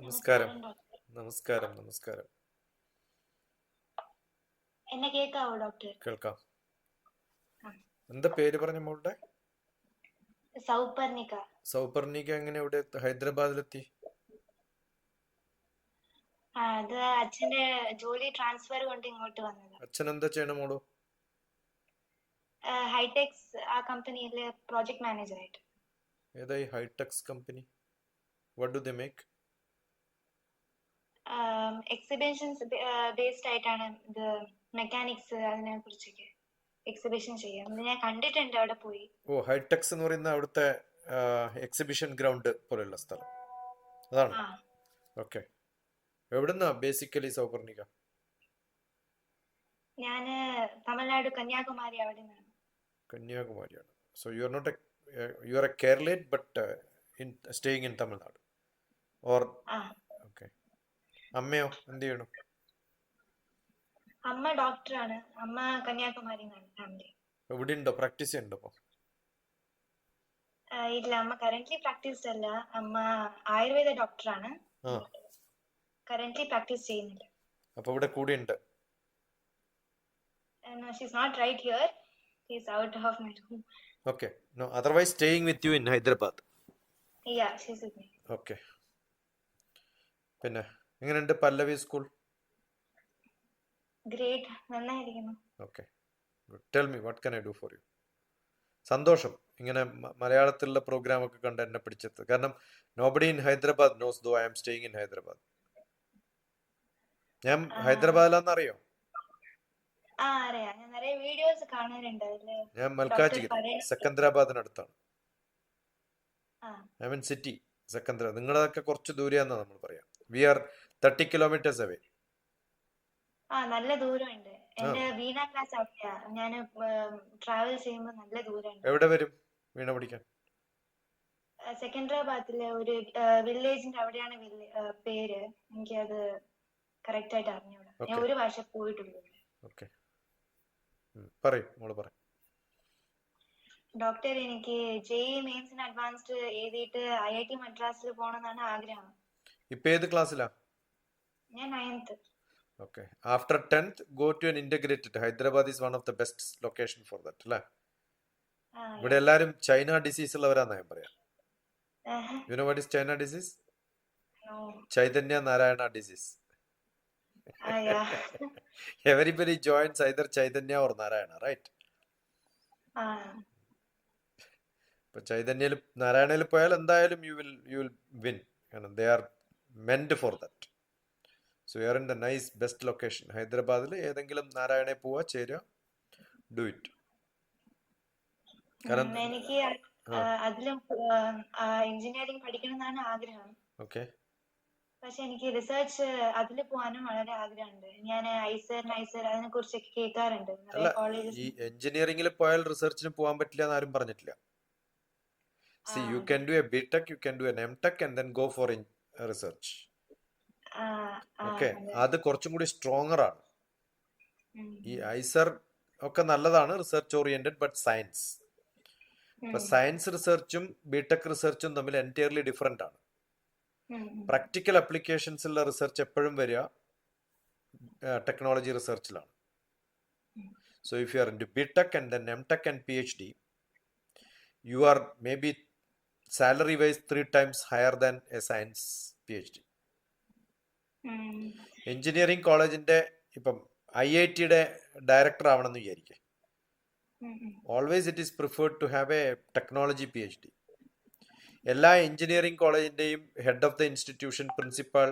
നമസ്കാരം. നമസ്കാരം ഡോക്ടർ. നമസ്കാരം. നമസ്കാരം. എന്നെ കേൾക്കാവോ ഡോക്ടർ? കേൾക്കാം. ആ. എന്താ പേര് പറഞ്ഞ മോളുടെ? സൗപർണിക. സൗപർണിക. എങ്ങനെ ഇവിടെ ഹൈദരാബാദിലെത്തി? അത് അച്ഛന്റെ ജോലി ട്രാൻസ്ഫർ കൊണ്ട് ഇങ്ങോട്ട് വന്നത്. അച്ഛൻ എന്താ ചെയ്യണ മോളു? ഹൈടെക്സ് ആ കമ്പനിയിലെ പ്രോജക്ട് മാനേജർ ആയിട്ട്. ഏതായി Hitex company? What do they make? Exhibitions based ആയിട്ടാണ് ഇത്. മെക്കാനിക്സ് അതിനെ കുറിച്ചൊക്കെ എക്സിബിഷൻ ചെയ്യാം. ഞാൻ കണ്ടിട്ടുണ്ട് അവിടെ പോയി. ഓ, ഹൈടെക്സ് എന്ന് പറയുന്ന അവിടുത്തെ എക്സിബിഷൻ ഗ്രൗണ്ട് പോലെയുള്ള സ്ഥലം അതാണ്. ആ, ഓക്കെ. എവിടുന്നാ ബേസിക്കലി സൗപർണിക? ഞാന് തമിഴ്നാട് കന്യാകുമാരി അവിടെ നിന്നാണ്. കന്യാകുമാരിയാണ്. So you are not you are a Keralite but in staying in Tamil Nadu or? ആ, ഓക്കെ. അമ്മയോ എന്ത് ചെയ്യണം? അമ്മ ഡോക്ടറാണ്. അമ്മ കന്യാകുമാരി നിന്നാണ് ഫാമിലി. ഇവിടെ ഉണ്ടോ, പ്രാക്ടീസ് ചെയ്യുന്നുണ്ടോ ഇപ്പൊ? ഇല്ല, അമ്മ കറന്റ്ലി പ്രാക്ടീസ് അല്ല. അമ്മ ആയുർവേദ ഡോക്ടറാണ്. ആ, കറന്റ്ലി പ്രാക്ടീസ് ചെയ്യുന്നില്ല. അപ്പൊ ഇവിടെ കൂടെ ഉണ്ട്. No, she's not right here. She's out of my room. Okay. No, otherwise staying with you in Hyderabad. Yeah, she's with me. Okay. പിന്നെ എങ്ങനെയുണ്ട് പല്ലവി സ്കൂൾ? Great. നന്നായിരിക്കുന്നു. Okay, good. Tell me what can I do for you? സന്തോഷം ഇങ്ങനെ മലയാളത്തിലുള്ള programme ഒക്കെ കണ്ട് എന്നെ പിടിച്ചത്. കാരണം nobody in Hyderabad knows though I am staying in Hyderabad. ഞാൻ ഹൈദരാബാദിലാന്നറിയോ? അറിയാം. ഞാൻ നിറയെ വീഡിയോസ് കാണാറുണ്ട്. അതില് ഞാൻ ഡോക്ടർ മൽക്കാജിഗിരി, പറയുന്നത്. സെക്കന്ദരാബാദിനടുത്താണ്. ആ, ഐ മീൻ സിറ്റി സെക്കന്ദരാബാദ്. നിങ്ങളതൊക്കെ കുറച്ച് ദൂരെയാന്നാ നമ്മൾ പറയാം. We are 30 kilometers away. നല്ല ദൂരമുണ്ട്. എന്റെ വീണ ക്ലാസ് അവിടെയാ. ഞാൻ ട്രാവൽ ചെയ്യുമ്പോ നല്ല ദൂരമുണ്ട്. എവിടെ വരും വീണ പഠിക്കാൻ? സെക്കൻഡറാബാദിലെ ഒരു വില്ലേജിന്റെ അവിടെയാണ് പേര്. എനിക്കത് കറക്റ്റ് ആയിട്ട് അറിഞ്ഞൂടാ. ഞാൻ ഒരു വർഷം പോയിട്ടുള്ളൂ. ഓക്കെ, പറയൂ മോള് പറ. ഡോക്ടർ, എനിക്ക് ജെഇ മെയിൻസിന് അഡ്വാൻസ്ഡ് എഴുതിയിട്ട് IIT മദ്രാസിൽ പോകണമെന്നാണ് ആഗ്രഹം. ഇപ്പൊ ഏത് ക്ലാസ്സിലാ? ഞാൻ 9th. Okay. After 10th go to an integrated. Hyderabad is one of the best location for that അല്ലേ? ഇവിടെ എല്ലാരും ചൈന ഡിസീസ് ഉള്ളവരാന്നാ ഞാൻ പറയാം. You know what is China disease? Chaitanya Narayana disease. Everybody joins either Chaitanya or Narayana, right? ഇപ്പൊ ചൈതന്യയിൽ നാരായണയിൽ പോയാൽ എന്തായാലും U will win. കാരണം they are meant for that. So you are in the nice best location. ഹൈദരാബാദിൽ ഏതെങ്കിലും നാരായണയിൽ പോവാ, ചേരുക, ഡു ഇറ്റ്. കാരണം എനിക്ക് അതിലും എഞ്ചിനീയറിംഗ് പഠിക്കണം എന്നാണ് ആഗ്രഹം. ഓക്കെ. പക്ഷെ എനിക്ക് റിസർച്ച് അതിൽ പോകാനും വളരെ ആഗ്രഹമുണ്ട്. ഞാൻ ഐസർ അതിനെ കുറിച്ചൊക്കെ കേൾക്കാറുണ്ട്. അല്ല, ഈ എഞ്ചിനീയറിംഗിൽ പോയാൽ റിസർച്ചിന് പോകാൻ പറ്റില്ല എന്ന് ആരും പറഞ്ഞിട്ടില്ല. See, you can do a BTech, you can do an MTech and then go for research. Okay, അത് കുറച്ചും കൂടി സ്ട്രോങ്ങർ ആണ്. ഈ ഐസർ ഒക്കെ നല്ലതാണ്, റിസർച്ച് ഓറിയന്റഡ്, ബട്ട് സയൻസ്. ഇപ്പൊ സയൻസ് റിസർച്ചും ബിടെക് റിസർച്ചും തമ്മിൽ എൻറ്റയർലി ഡിഫറെന്റ് ആണ്. പ്രാക്ടിക്കൽ അപ്ലിക്കേഷൻസ് ഉള്ള റിസർച്ച് എപ്പോഴും വരിക ടെക്നോളജി റിസർച്ചിലാണ്. So if you are in to BTech and then MTech and PhD, you are maybe salary wise 3 times higher than a science PhD. Engineering കോളേജിന്റെ ഇപ്പം IIT-യുടെ ഡയറക്ടർ ആവണമെന്ന് വിചാരിക്കേ, always it is preferred to have a technology PhD. എല്ലാ engineering കോളേജിന്റെയും head of the institution principal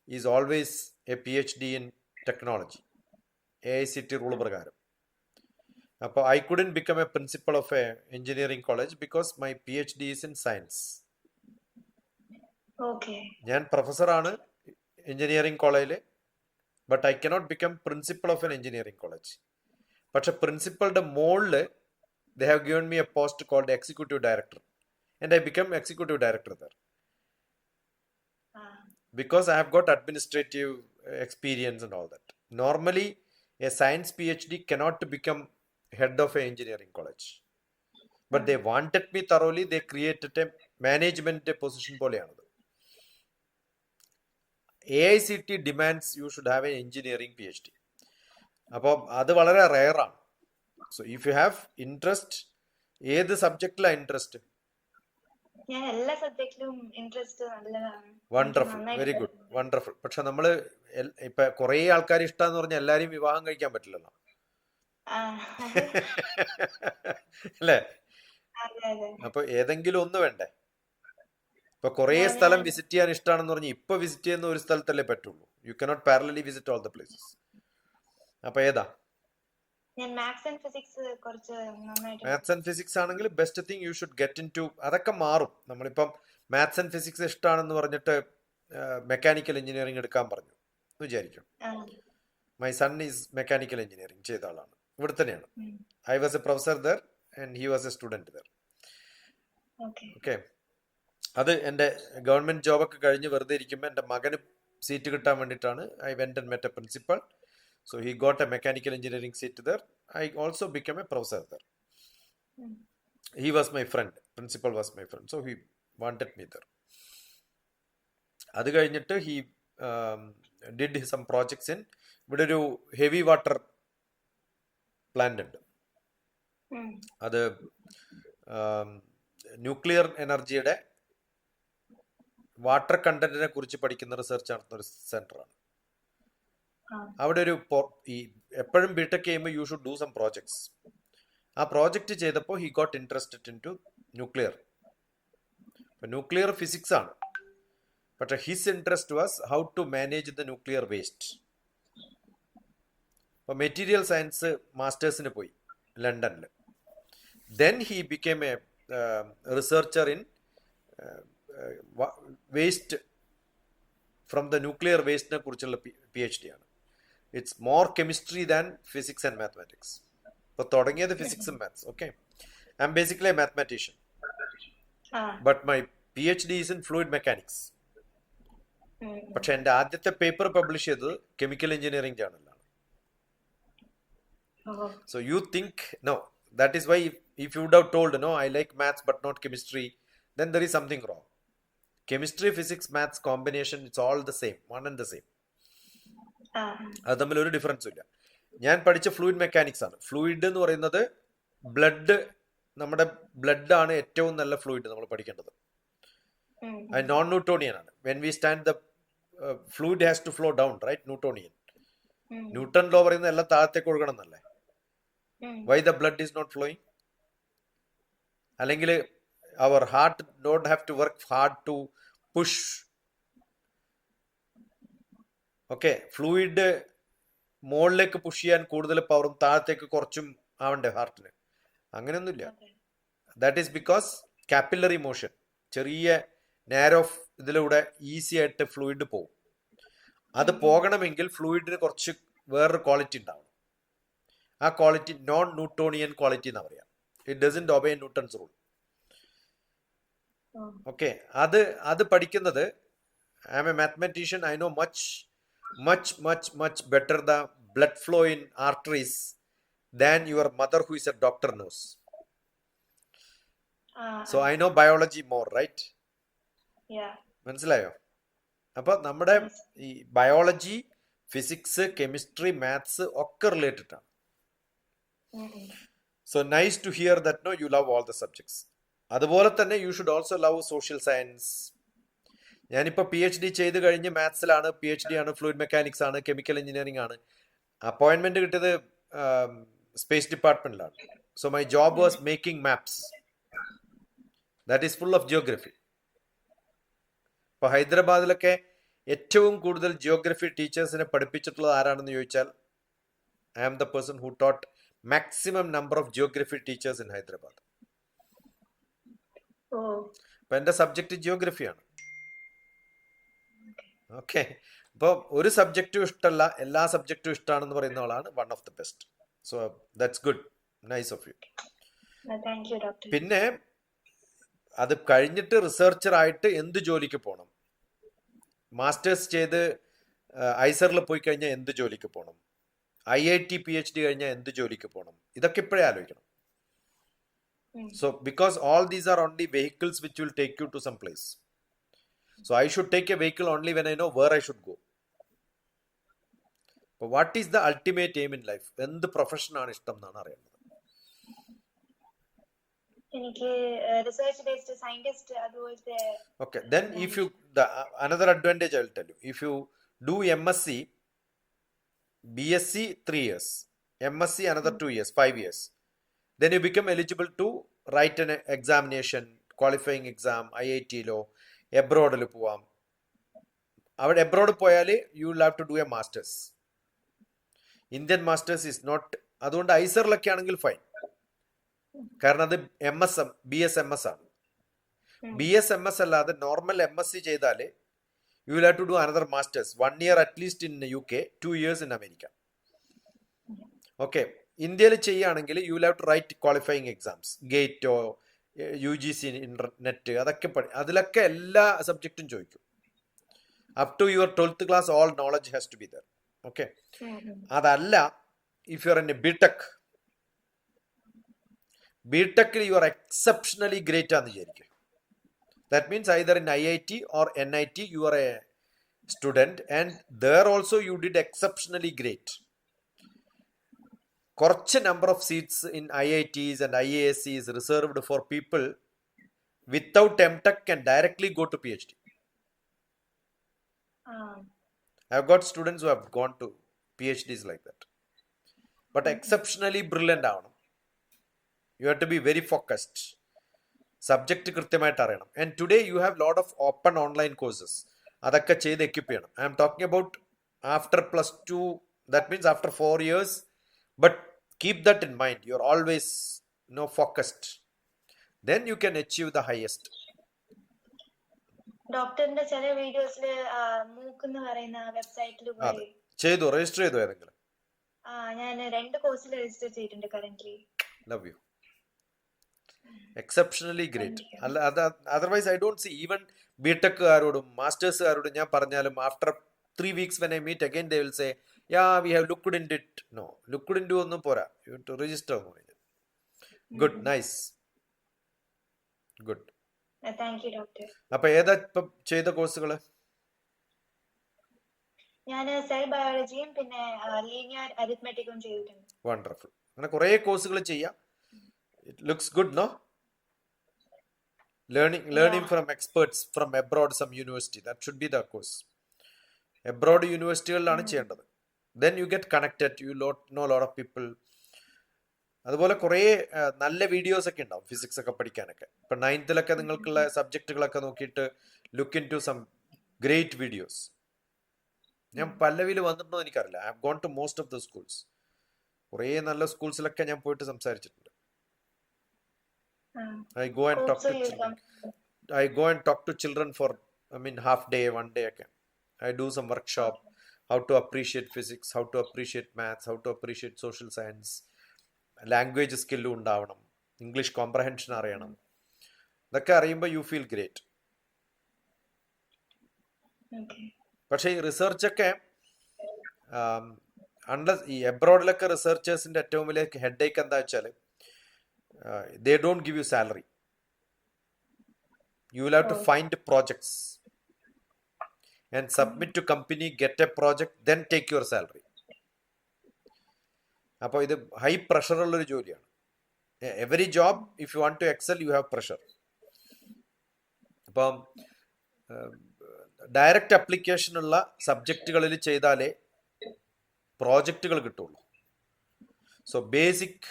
is always a PhD in technology, AICT rule പ്രകാരം. അപ്പോൾ I couldn't become a principal of a engineering college because my PhD is in science. ഞാൻ പ്രൊഫസറാണ് engineering കോളേജിൽ, but I cannot become principal of N engineering college. പക്ഷെ പ്രിൻസിപ്പളുടെ മുകളിൽ they have given me a post called executive director and I become executive director there because I have got administrative experience and all that. Normally a science PhD cannot become head of a engineering college, but they wanted me thoroughly. They created a management position പോലെയാണത്. AICT demands you should have an engineering PhD. അപ്പോൾ അത് വളരെ റെയറാണ്. So if you have interest, ഏത് സബ്ജക്റ്റിലാണ് interest? ഞാൻ എല്ലാ സബ്ജക്റ്റിലും interest നല്ലതാണ്. Wonderful, very good, wonderful. പക്ഷെ നമ്മള് ഇപ്പൊ കുറെ ആൾക്കാർ ഇഷ്ടമെന്ന് പറഞ്ഞാൽ എല്ലാരും വിവാഹം കഴിക്കാൻ പറ്റില്ലല്ലോ, അല്ലേ? അപ്പൊ ഏതെങ്കിലും ഒന്ന് വേണ്ടേ? ഇപ്പൊ കുറെ സ്ഥലം വിസിറ്റ് ചെയ്യാൻ ഇഷ്ടമാണെന്ന് പറഞ്ഞാൽ ഇപ്പൊ വിസിറ്റ് ചെയ്യുന്ന ഒരു സ്ഥലത്തല്ലേ പറ്റുള്ളൂ. You cannot parallelly visit all the places. അപ്പൊ ഏതാ? മാത്സ് ആൻഡ് ഫിസിക്സ് കുറച്ച് നന്നായിട്ട്. മാത്സ് ആൻഡ് ഫിസിക്സ് ആണെങ്കിൽ best thing you should get in to. അതൊക്കെ മാറും. നമ്മളിപ്പം മാത്സ് ആൻഡ് ഫിസിക്സ് ഇഷ്ടമാണെന്ന് പറഞ്ഞിട്ട് മെക്കാനിക്കൽ എഞ്ചിനീയറിംഗ് എടുക്കാൻ പറഞ്ഞു എന്ന് വിചാരിക്കും. My son is mechanical engineering ചെയ്ത ആളാണ്, ഇവിടെ തന്നെയാണ്. I was A professor there and he was A student there. Okay, അത് എൻ്റെ ഗവൺമെന്റ് ജോബൊക്കെ കഴിഞ്ഞ് വെറുതെ ഇരിക്കുമ്പോൾ എൻ്റെ മകന് സീറ്റ് കിട്ടാൻ വേണ്ടിയിട്ടാണ് I went and met A principal. So he got a mechanical engineering seat there. I also became a professor there. He was my friend. Principal was my friend. So he wanted me there. അത് കഴിഞ്ഞിട്ട് he did some projects in ഇവിടെ ഒരു heavy water plant ഉണ്ട്. അത് nuclear എനർജിയുടെ water കണ്ടന്റിനെ കുറിച്ച് പഠിക്കുന്ന research നടത്തുന്ന ഒരു സെന്ററാണ്. അവിടെ ഒരു ഈ എപ്പോഴും ബിടെക് ചെയ്യുമ്പോൾ you should do some projects. ആ പ്രോജക്റ്റ് ചെയ്തപ്പോൾ he got interested in to nuclear. Nuclear physics ആണ്, പക്ഷെ his interest was how to manage the nuclear waste. അപ്പോൾ മെറ്റീരിയൽ സയൻസ് മാസ്റ്റേഴ്സിന് പോയി ലണ്ടനിൽ. Then he became a researcher in waste from the nuclear വേസ്റ്റിനെ കുറിച്ചുള്ള PhD ആണ്. It's more chemistry than physics and mathematics. ഇപ്പോൾ തുടങ്ങിയത് physics and maths. Okay, I am basically a mathematician, but my PhD is in fluid mechanics. പക്ഷെ എൻ്റെ ആദ്യത്തെ paper publish ചെയ്തത് chemical engineering ജേർണലാണ്. So you think no, that is why if you would have told no I like maths but not chemistry, then there is something wrong. Chemistry, physics, maths combination, it's all the same, one and the same. അത് തമ്മിൽ ഒരു ഡിഫറൻസും ഇല്ല. ഞാൻ പഠിച്ച fluid mechanics ആണ്. Fluid എന്ന് പറയുന്നത് blood, നമ്മുടെ ബ്ലഡ് ആണ് ഏറ്റവും നല്ല ഫ്ലൂയിഡ് നമ്മൾ പഠിക്കേണ്ടത്. അത് നോൺ ന്യൂട്ടോണിയൻ ആണ്. When we stand the fluid has to flow down, right? Newtonian. Newton law പറയുന്നത് എല്ലാം താഴത്തേക്ക് ഒഴുകണം എന്നല്ലേ? Why the blood is not flowing? അല്ലെങ്കിൽ our heart don't have to work hard to push. Okay, fluid മുകളിലേക്ക് push ചെയ്യാൻ കൂടുതൽ പവറും താഴത്തേക്ക് കുറച്ചും ആവണ്ടേ ഹാർട്ടിന്? അങ്ങനെയൊന്നുമില്ല. That is because capillary motion, ചെറിയ നാരോ ഇതിലൂടെ ഈസി ആയിട്ട് ഫ്ലൂയിഡ് പോകും. അത് പോകണമെങ്കിൽ ഫ്ലൂയിഡിന് കുറച്ച് വേറൊരു ക്വാളിറ്റി ഉണ്ടാവണം. ആ ക്വാളിറ്റി നോൺ ന്യൂട്ടോണിയൻ ക്വാളിറ്റി എന്നാ പറയാം. It doesn't obey Newton's rule. Okay, അത് പഠിക്കുന്നത് I am a mathematician. I know much better the blood flow in arteries than your mother who is a doctor knows. So I know biology more, right? മനസ്സിലായോ? അപ്പൊ നമ്മുടെ ഈ biology, physics, chemistry, maths ഒക്കെ related ആണ്. So nice to hear that no you love all the subjects. അതുപോലെ തന്നെ you should also love social science. ഞാനിപ്പോൾ PhD ചെയ്ത് കഴിഞ്ഞ് മാത്സിലാണ്, PhD ആണ്, ഫ്ലൂയിഡ് മെക്കാനിക്സ് ആണ്, കെമിക്കൽ എഞ്ചിനീയറിംഗ് ആണ്. അപ്പോയിന്റ്മെന്റ് കിട്ടിയത് സ്പേസ് ഡിപ്പാർട്ട്മെന്റിലാണ്. So my job was making maps that is full of geography. ഇപ്പൊ ഹൈദരാബാദിലൊക്കെ ഏറ്റവും കൂടുതൽ ജിയോഗ്രഫി ടീച്ചേഴ്സിനെ പഠിപ്പിച്ചിട്ടുള്ളത് ആരാണെന്ന് ചോദിച്ചാൽ I am the person who taught maximum number of geography teachers in Hyderabad. അപ്പൊ എന്റെ സബ്ജക്ട് ജിയോഗ്രഫിയാണ്. ഓക്കെ, അപ്പോൾ ഒരു സബ്ജക്റ്റും ഇഷ്ടമല്ല, എല്ലാ സബ്ജക്റ്റും ഇഷ്ടമാണെന്ന് പറയുന്ന ആളാണ് one of the best. So that's good, nice of you. പിന്നെ അത് കഴിഞ്ഞിട്ട് റിസർച്ചർ ആയിട്ട് എന്ത് ജോലിക്ക് പോകണം? മാസ്റ്റേഴ്സ് ചെയ്ത് ഐസറിൽ പോയി കഴിഞ്ഞാൽ എന്ത് ജോലിക്ക് പോകണം? IIT PhD കഴിഞ്ഞാൽ എന്ത് ജോലിക്ക് പോകണം? ഇതൊക്കെ ഇപ്പോഴേ ആലോചിക്കണം. So because all these are only vehicles which will take you to some place. So I should take a vehicle only when I know where I should go. അപ്പോൾ what is the ultimate aim in life? എന്ത് പ്രൊഫഷനാണ് ഇഷ്ടം എന്നാണ് അറിയുന്നത്. എനിക്ക് research based scientist അതുപോലത്തെ. Okay, then if you another advantage I will tell you. If you do MSc, BSc 3 years, MSc another 2 years, 5 years, then you become eligible to write an examination, qualifying exam, IIT ലോ എബ്രോഡിൽ പോവാം. അവിടെ abroad പോയാൽ you will have to do a masters. Indian masters is not, അതുകൊണ്ട് ഐസറിലൊക്കെ ആണെങ്കിൽ fine, കാരണം അത് BSMS ആണ്. BSMS അല്ലാതെ നോർമൽ MSc ചെയ്താൽ you will have to do another masters, 1 year at least in UK, 2 years in America. Okay, ഇന്ത്യയിൽ ചെയ്യുകയാണെങ്കിൽ you will have to write qualifying exams, ഗേറ്റോ UGC നെറ്റ്, അതൊക്കെ അതിലൊക്കെ എല്ലാ സബ്ജക്റ്റും ചോദിക്കും. Up to your 12th class all knowledge has to be there. Okay, അതല്ല if you are in a ബിടെക്കിൽ യു ആർ എക്സെപ്ഷണലി ഗ്രേറ്റ് ആണെന്ന് വിചാരിക്കും. That means either in IIT or NIT you are a student and there also you did exceptionally great. കുറച്ച് number of seats in IITs and IASC is reserved for people without MTech can directly go to PhD. I have got students who have gone to PhDs like that. But exceptionally brilliant ആവണം. You have to be very focused. Subject കൃത്യമായിട്ട് അറിയണം. And today you have lot of open online courses, അതൊക്കെ ചെയ്ത് equip ചെയ്യണം. I am talking about after +2, that means after 4 years. But keep that in mind, you are always focused. Then you can achieve the highest. ഡോക്ടറിന്റെ ചില വീഡിയോസിൽ മൂക്കെന്ന് പറയുന്ന വെബ്സൈറ്റിൽ പോയി ചെയ്തു, രജിസ്റ്റർ ചെയ്തു ഏതെങ്കിലും? ഞാൻ 2 കോഴ്സിൽ രജിസ്റ്റർ ചെയ്തിട്ടുണ്ട് currently. Love you. Exceptionally great. അല്ല, അത് otherwise I don't see even ബിടെക്കുകാരോടും മാസ്റ്റേഴ്സുകാരോടും ഞാൻ പറഞ്ഞാലും after 3 weeks when I meet again they will say yeah we have looked into it. No, looked into ഒന്നും പോരാ, you have to register. Good, nice, good. Thank you doctor. അപ്പോൾ ഏതാ ഇപ്പം ചെയ്ത കോഴ്സുകൾ? ഞാൻ സെൽ ബയോളജിയും പിന്നെ ലീനിയർ അരിത്മെറ്റിക്കും ചെയ്തിട്ടുണ്ട്. വണ്ടർഫുൾ. അങ്ങനെ കുറേ കോഴ്സുകൾ ചെയ്യാം. It looks good, no? Learning from experts from abroad, some university. That should be the course. Abroad യൂണിവേഴ്സിറ്റികളിലാണ് ചെയ്യേണ്ടത്. Then you get connected, you know a lot of people. അതുപോലെ കുറേ നല്ല വീഡിയോസ് ഒക്കെ ഉണ്ടാവും ഫിസിക്സ് ഒക്കെ പഠിക്കാനൊക്കെ. ഇപ്പം 9th നിങ്ങൾക്കുള്ള സബ്ജക്റ്റുകളൊക്കെ നോക്കിയിട്ട് look in to some great videos. ഞാൻ പല്ലവിയിൽ വന്നിട്ടുണ്ടോ എനിക്കറിയില്ല. I have gone to most of the schools. കുറേ നല്ല സ്കൂൾസിലൊക്കെ ഞാൻ പോയിട്ട് സംസാരിച്ചിട്ടുണ്ട്. I go and talk to children. I go and talk to children for half day, 1 day. I do some workshop, how to appreciate physics, how to appreciate maths, how to appreciate social science. Language സ്കില്ലും ഉണ്ടാവണം, English comprehension അറിയണം. ഇതൊക്കെ അറിയുമ്പോൾ you feel great. പക്ഷേ ഈ റിസർച്ചൊക്കെ ഈ എബ്രോഡിലൊക്കെ റിസർച്ചേഴ്സിന്റെ ഏറ്റവും വലിയ ഹെഡേക്ക് എന്താ വെച്ചാൽ they don't give you salary. You will have to find projects and submit to company, get a project, then take your salary. അപ്പോൾ ഇത് ഹൈ പ്രഷർ ഉള്ളൊരു ജോലിയാണ്. Every job if you want to excel you have pressure. അപ്പം direct അപ്ലിക്കേഷനുള്ള സബ്ജക്റ്റുകളിൽ ചെയ്താലേ പ്രോജക്റ്റുകൾ കിട്ടുള്ളൂ. സോ ബേസിക്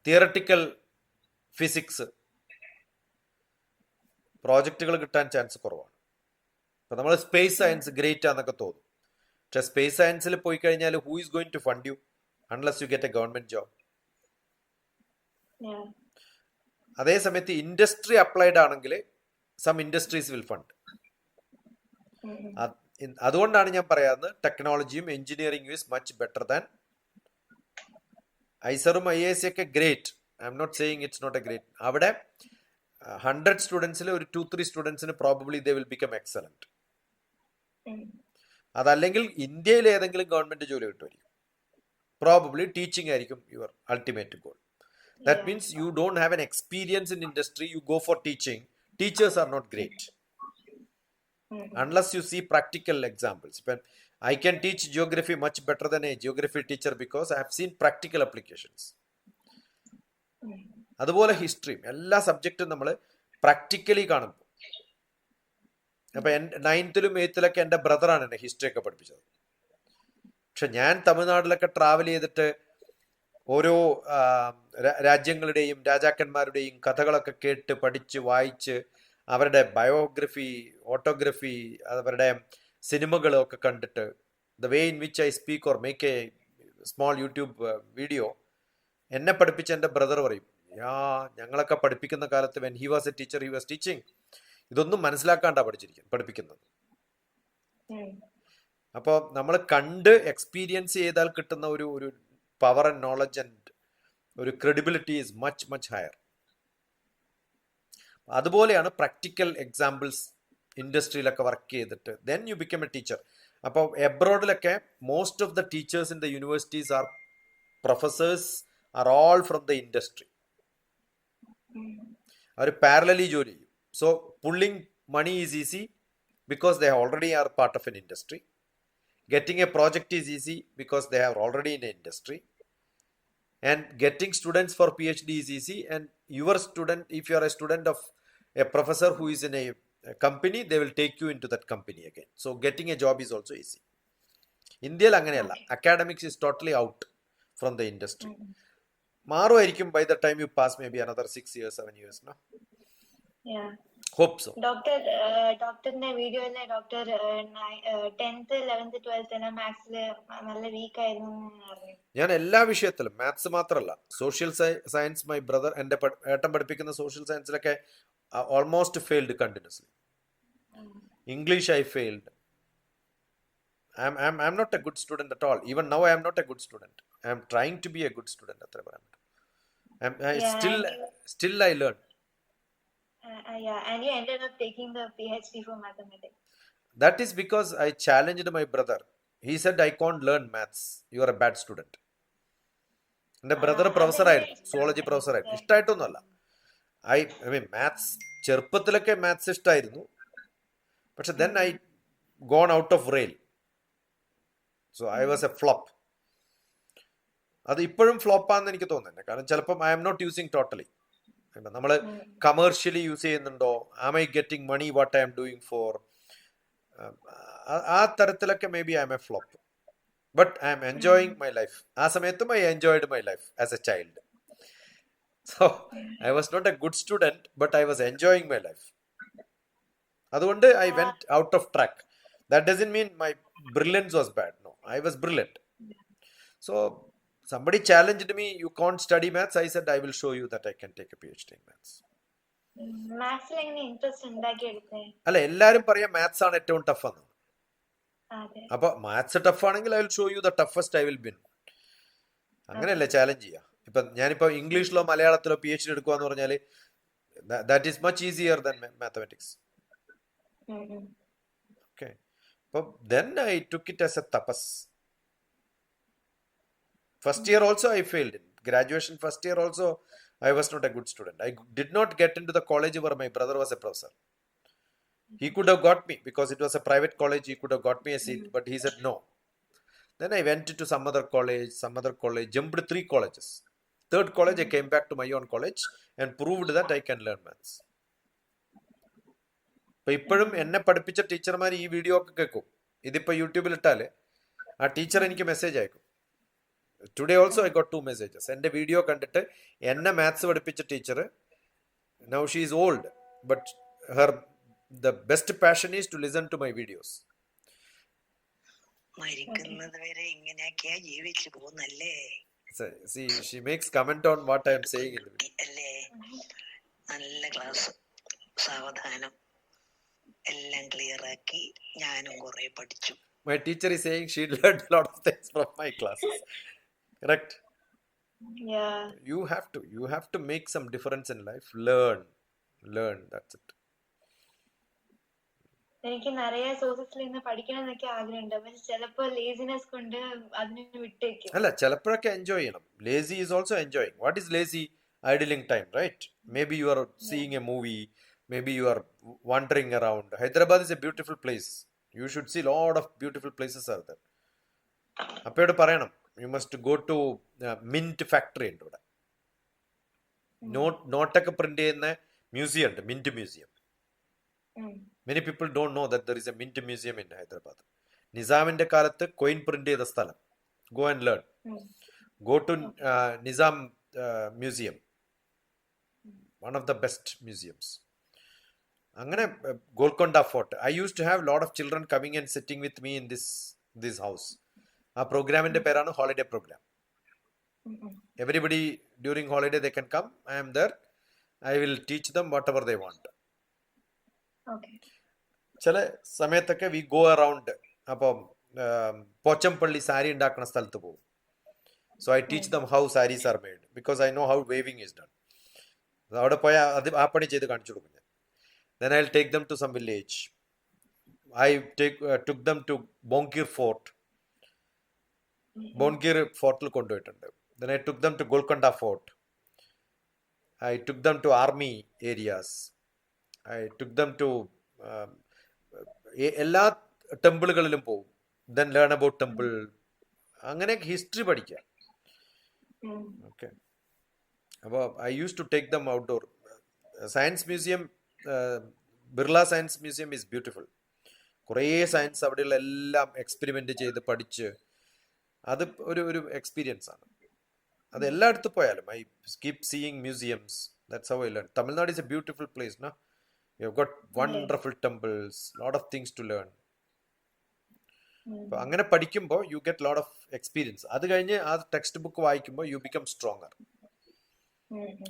തിയറട്ടിക്കൽ ഫിസിക്സ് പ്രോജക്റ്റുകൾ കിട്ടാൻ ചാൻസ് കുറവാണ്. ഇപ്പം നമ്മൾ സ്പേസ് സയൻസ് ഗ്രേറ്റ് ആണെന്നൊക്കെ തോന്നും. പക്ഷെ സ്പേസ് സയൻസിൽ പോയി കഴിഞ്ഞാൽ who is going to fund you unless you get a government job. അതേ സമയത്ത് ഇൻഡസ്ട്രി അപ്ലൈഡ് ആണെങ്കിൽ സം ഇൻഡസ്ട്രീസ് വിൽ ഫണ്ട്. അതുകൊണ്ടാണ് ഞാൻ പറയാവുന്നത് ടെക്നോളജിയും എഞ്ചിനീയറിംഗും ഈസ് മച്ച് ബെറ്റർ ദാൻ ഐസറും IASC ഒക്കെ great. I'm not saying it's not a great. അവിടെ 100 സ്റ്റുഡൻസിൽ ഒരു 2-3 സ്റ്റുഡൻസിന് probably they will become excellent. അതല്ലെങ്കിൽ ഇന്ത്യയിൽ ഏതെങ്കിലും ഗവൺമെന്റ് ജോലി കിട്ടുമായിരിക്കും. പ്രോബബ്ലി ടീച്ചിങ് ആയിരിക്കും your ultimate goal. That means you don't have an experience in industry, you go for teaching. Teachers are not great. unless you see practical examples. I can teach geography much better than a geography teacher because I have seen practical applications. അതുപോലെ ഹിസ്റ്ററിയും എല്ലാ സബ്ജക്റ്റും നമ്മൾ practically കാണുമ്പോൾ, അപ്പൊ 9th-ലും 8th-ലൊക്കെ എൻ്റെ ബ്രദറാണ് എന്നെ history ഒക്കെ പഠിപ്പിച്ചത്. പക്ഷെ ഞാൻ തമിഴ്നാട്ടിലൊക്കെ ട്രാവൽ ചെയ്തിട്ട് ഓരോ രാജ്യങ്ങളുടെയും രാജാക്കന്മാരുടെയും കഥകളൊക്കെ കേട്ട് പഠിച്ച് വായിച്ച് അവരുടെ ബയോഗ്രഫി, ഓട്ടോഗ്രഫി, അവരുടെ സിനിമകളൊക്കെ കണ്ടിട്ട് the way in which I speak or make A small YouTube video, എന്നെ പഠിപ്പിച്ച എൻ്റെ ബ്രദർ പറയും, ഞങ്ങളൊക്കെ പഠിപ്പിക്കുന്ന കാലത്ത് when he was A teacher he was teaching, ഇതൊന്നും മനസ്സിലാക്കാണ്ടാ പഠിപ്പിക്കുന്നത്. അപ്പോൾ നമ്മൾ കണ്ട് എക്സ്പീരിയൻസ് ചെയ്താൽ കിട്ടുന്ന ഒരു പവർ ആൻഡ് നോളജ് ആൻഡ് ഒരു credibility is much much higher. അതുപോലെയാണ് പ്രാക്ടിക്കൽ എക്സാമ്പിൾസ് ഇൻഡസ്ട്രിയിലൊക്കെ വർക്ക് ചെയ്തിട്ട് then you become a teacher. അപ്പോൾ എബ്രോഡിലൊക്കെ most of the teachers in the universities are professors are all from the industry. അവർ parallelly ജോലി ചെയ്യും. So pulling money is easy because they already are part of an industry. Getting a project is easy because they are already in an industry. And getting students for PhD is easy. And your student, if you are a student of a professor who is in a company, they will take you into that company again. So getting a job is also easy. India അങ്ങനെയല്ല. Academics is totally out from the industry. മാറുമായിരിക്കും by the time you pass maybe another 6 years, 7 years, no? Yeah. Hope so. ഡോക്ടറിന്റെ വീഡിയോയിലെ doctor 10th 11th 12th എല്ലാം മാത്സില് നല്ല week ആയിരുന്നു പറഞ്ഞു. ഞാൻ എല്ലാ വിഷയത്തിലും, മാത്സ് മാത്രമല്ല, സോഷ്യൽ സയൻസ്, മൈ ബ്രദർ, എൻ്റെ ഏട്ടൻ പഠിപ്പിക്കുന്ന സോഷ്യൽ സയൻസിലൊക്കെ almost failed continuously. English I failed. I am not a good student at all. Even now I am not a good student. I am trying to be a good student. അത്ര പറയാൻ പറ്റും. Still I learn. Yeah, and you ended up taking the PhD for mathematics. That is because I challenged my brother. He said, I can't learn maths. You are a bad student. എൻ്റെ brother പ്രൊഫസറായിരുന്നു, zoology പ്രൊഫസറായിരുന്നു. ഇഷ്ടമായിട്ടൊന്നുമല്ല. I mean maths ചെറുപ്പത്തിലൊക്കെ maths ഇഷ്ടമായിരുന്നു. പക്ഷെ then I gone out of rail. So I was a flop. അത് ഇപ്പോഴും ഫ്ലോപ്പാന്ന് എനിക്ക് തോന്നുന്നുണ്ട്. കാരണം ചിലപ്പം I am not using totally. നമ്മൾ കമേഴ്ഷ്യലി യൂസ് ചെയ്യുന്നുണ്ടോ, am I getting money what I'm doing for, ആ തരത്തിലൊക്കെ maybe I'm a flop. But I'm enjoying my life. ആ സമയത്തും I enjoyed my life as a child. So I was not a good student, but I was enjoying my life. അതുകൊണ്ട് I went out of track. That doesn't mean my brilliance was bad. No, I was brilliant. So somebody challenged me, you can't study maths. I said, I will show you that I can take a PhD in maths. മാത്സിൽ എങ്ങനെ interest ഉണ്ടാക്കി എടുത്തേ? അല്ല, എല്ലാരും പറയാം maths ആണ് ഏറ്റവും tough എന്ന്. അതെ. അപ്പൊ മാത്സ് ടഫ് ആണെങ്കിൽ I will show you the toughest I will win. അങ്ങനെയല്ലേ ചാലഞ്ച് ചെയ്യാം. ഇപ്പൊ ഞാനിപ്പോ ഇംഗ്ലീഷിലോ മലയാളത്തിലോ PhD എടുക്കുക എന്ന് പറഞ്ഞാല് that is much easier than mathematics. Okay. So then I took it as a tapas. First year also I failed. In graduation first year also I was not a good student. I did not get into the college where my brother was a professor. He could have got me because it was a private college. He could have got me a seat, but he said no. Then I went to some other college, jumped 3 colleges. Third college I came back to my own college and proved that I can learn maths. ഇപ്പൊ ഇപ്പോഴും എന്നെ പഠിപ്പിച്ച ടീച്ചർമാർ ഈ video ഒക്കെ കേൾക്കും. ഇതിപ്പോ യൂട്യൂബിൽ ഇട്ടാല് ആ ടീച്ചർ എനിക്ക് മെസ്സേജ് അയക്കും. Today also I got 2 messages. എൻ്റെ വീഡിയോ കണ്ടിട്ട് എന്നെ മാത്സ് പഠിപ്പിച്ച teacher, now she is old, but her the best passion is to listen to my videos. മരിക്കുന്നത് വരെ ഇങ്ങനെയൊക്കെയാ ജീവിച്ചു പോകുന്നല്ലേ. See, she makes comment on what I am saying in the video. അല്ലേ, നല്ല ക്ലാസ്, സാവധാനം എല്ലാം ക്ലിയർ ആക്കി ഞാനും കുറെ പഠിച്ചു. My teacher is saying she learned a lot of things from my classes. Correct? Yeah. You have to make some difference in life. Learn, that's it. എനിക്ക് நிறைய സോഴ്സസിൽ നിന്ന് പഠിക്കണം എന്നൊക്കെ ആഗ്രഹമുണ്ട്. പക്ഷെ ചിലപ്പോ ലേസിനെസ് കൊണ്ട് അതിനെ വിട്ടേക്കും. അല്ല, ചിലപ്പോഴൊക്കെ എൻജോയ് ചെയ്യണം. Lazy is also enjoying. What is lazy? Idling time, right? Maybe you are seeing a movie, maybe you are wandering around. Hyderabad is a beautiful place. You should see lot of beautiful places are there. അപ്പയോട് പറയണം you must go to mint factory ഉണ്ട് ഇവിടെ. നോട്ടൊക്കെ print ചെയ്യുന്ന museum ഉണ്ട്, mint museum. Many people don't know that there is a mint museum in Hyderabad. നിസാമിന്റെ കാലത്ത് coin print ചെയ്ത സ്ഥലം. Go and learn. Go to Nizam museum, one of the best museums. അങ്ങനെ Golconda fort. I use to have lot of children coming and sitting with me in this house. ആ പ്രോഗ്രാമിന്റെ പേരാണ് holiday programme. Everybody during holiday they can come. I am there. I will teach them whatever they want. Okay. ചില സമയത്തൊക്കെ we go around. അപ്പം പോച്ചംപള്ളി സാരി ഉണ്ടാക്കുന്ന സ്ഥലത്ത് പോകും. So I teach them how saris are made because I know how weaving is done. അവിടെ പോയാൽ അത് ആ പണി ചെയ്ത് കാണിച്ചു കൊടുക്കും ഞാൻ. Then I'll take them to some village. I took them to Bongkir Fort. Bongkir ഫോർട്ടിൽ കൊണ്ടുപോയിട്ടുണ്ട്. Then I took them to Golconda Fort. I took them to army areas. I took them to എല്ലാ ടെമ്പിളുകളിലും പോകും. Then learn about temple. അങ്ങനെ history പഠിക്കാം. Okay. അപ്പോൾ I use to take them outdoor. Science museum, Birla science museum is beautiful. കുറേ science അവിടെയുള്ള എല്ലാം experiment ചെയ്ത് പഠിച്ച് അത് ഒരു എക്സ്പീരിയൻസ് ആണ്. അത് എല്ലായിടത്തും പോയാലും I keep seeing museums. That's how I learn. Tamil Nadu is a beautiful place. No, you have got wonderful temples, lot of things to learn. അപ്പൊ അങ്ങനെ പഠിക്കുമ്പോൾ you get lot of experience. അത് കഴിഞ്ഞ് ആ ടെക്സ്റ്റ് ബുക്ക് വായിക്കുമ്പോൾ യു ബിക്കം സ്ട്രോങ്ങർ.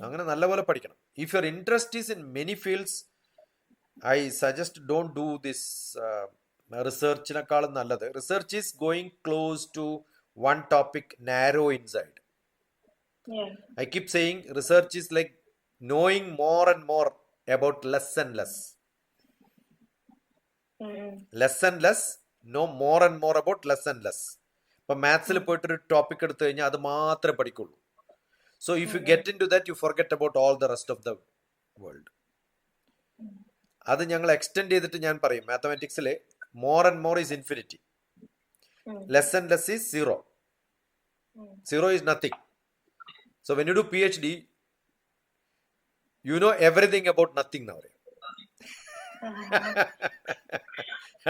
അങ്ങനെ നല്ലപോലെ പഠിക്കണം. If your interest is in many fields, I suggest don't do this. റിസർച്ചിനെക്കാളും നല്ലത് research is going close to one topic, narrow inside. I keep saying research is like knowing more and more about less and less. Less and less, know more and more about less and less. ഇപ്പൊ മാത്സിൽ പോയിട്ടൊരു topic എടുത്തു കഴിഞ്ഞാൽ അത് മാത്രമേ പഠിക്കുള്ളൂ. So if you get into that, you forget about all the rest of the world. അത് ഞങ്ങൾ extend ചെയ്തിട്ട് ഞാൻ പറയും, മാത്തമാറ്റിക്സിൽ more and more is infinity. Less and less is zero. Zero is nothing. So when you do PhD, you know everything about nothing now.